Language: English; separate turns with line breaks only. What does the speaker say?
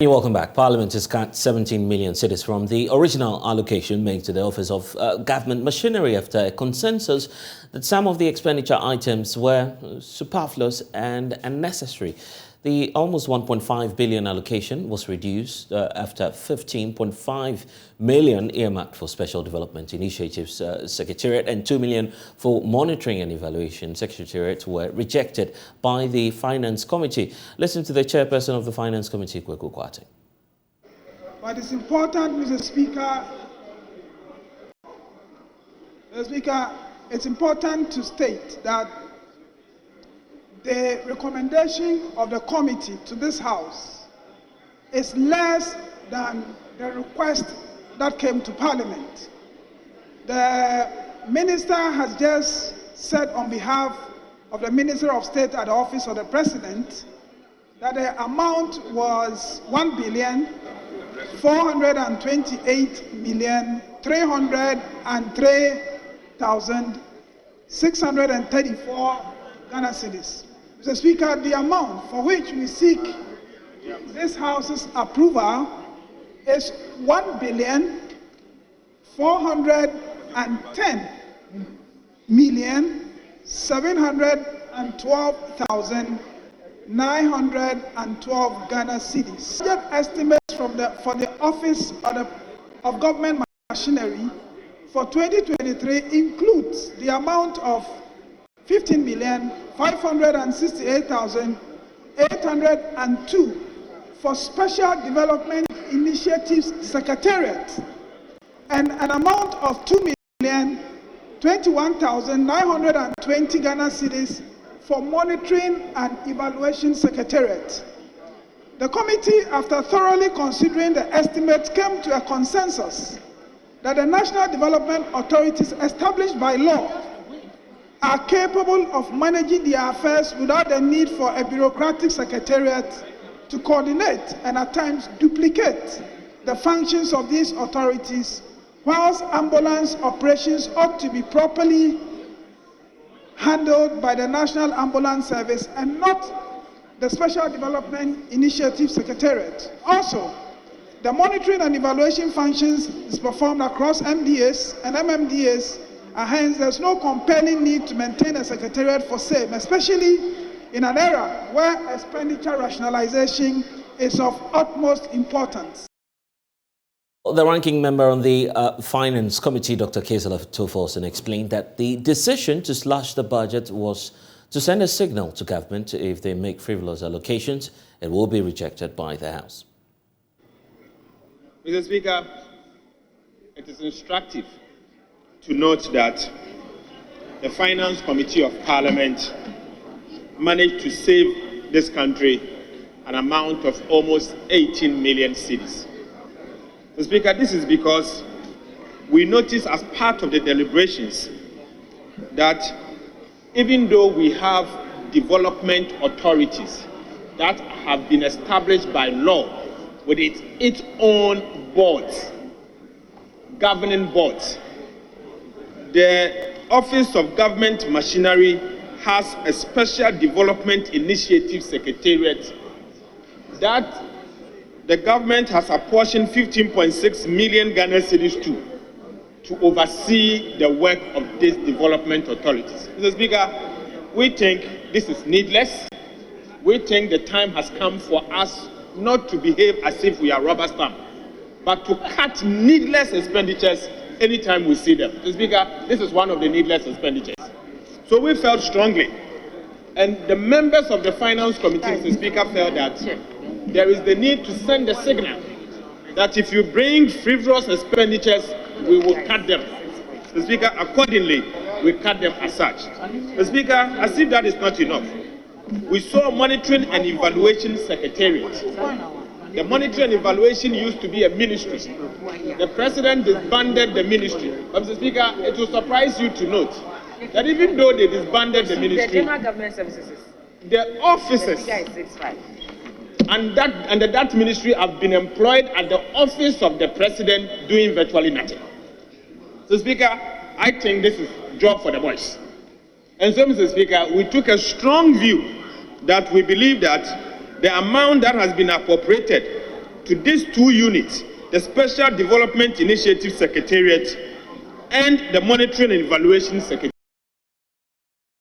Welcome back. Parliament has cut 17 million cedis from the original allocation made to the Office of Government Machinery after a consensus that some of the expenditure items were superfluous and unnecessary. The almost 1.5 billion allocation was reduced after 15.5 million earmarked for Special Development Initiatives Secretariat and 2 million for Monitoring and Evaluation Secretariat were rejected by the Finance Committee. Listen to the chairperson of the Finance Committee, Kweku Kwate.
But it's important, Mr. Speaker, it's important to state that the recommendation of the committee to this House is less than the request that came to Parliament. The Minister has just said on behalf of the Minister of State at the Office of the President that the amount was 1,428,303,634 Ghana cedis. Mr. Speaker, the amount for which we seek this House's approval is 1,410,712,912 Ghana cedis. Budget estimates for the Office of Government Machinery for 2023 includes the amount of 15,568,802 for Special Development Initiatives Secretariat and an amount of 2,021,920 Ghana cedis for Monitoring and Evaluation Secretariat. The committee, after thoroughly considering the estimates, came to a consensus that the national development authorities established by law are capable of managing their affairs without the need for a bureaucratic secretariat to coordinate and at times duplicate the functions of these authorities, whilst ambulance operations ought to be properly handled by the National Ambulance Service and not the Special Development Initiative Secretariat. Also, the monitoring and evaluation functions is performed across MDAs and MMDAs, and hence there's no compelling need to maintain a secretariat for same, especially in an era where expenditure rationalization is of utmost importance.
The ranking member on the Finance Committee, Dr. Kezela Toforson, explained that the decision to slash the budget was to send a signal to government. If they make frivolous allocations, it will be rejected by the House.
Mr. Speaker, it is instructive to note that the Finance Committee of Parliament managed to save this country an amount of almost 18 million cedis. Mr. Speaker, this is because we noticed as part of the deliberations that even though we have development authorities that have been established by law with its own boards, governing boards, the Office of Government Machinery has a Special Development Initiative Secretariat that the government has apportioned 15.6 million Ghana cedis to oversee the work of these development authorities. Mr. Speaker, we think this is needless. We think the time has come for us not to behave as if we are rubber stamp, but to cut needless expenditures anytime we see them. Mr. Speaker, this is one of the needless expenditures. So we felt strongly, and the members of the Finance Committee, Mr. Speaker, felt that there is the need to send a signal that if you bring frivolous expenditures, we will cut them. Mr. Speaker, accordingly, we cut them as such. Mr. Speaker, as if that is not enough, we saw Monitoring and Evaluation Secretariat. The Monitoring and Evaluation used to be a ministry. The President disbanded the ministry. But Mr. Speaker, it will surprise you to note that even though they disbanded the ministry, the officers under that ministry have been employed at the Office of the President doing virtually nothing. So, Speaker, I think this is job for the boys. And so, Mr. Speaker, we took a strong view that we believe that the amount that has been appropriated to these two units, the Special Development Initiative Secretariat and the Monitoring and Evaluation Secretariat.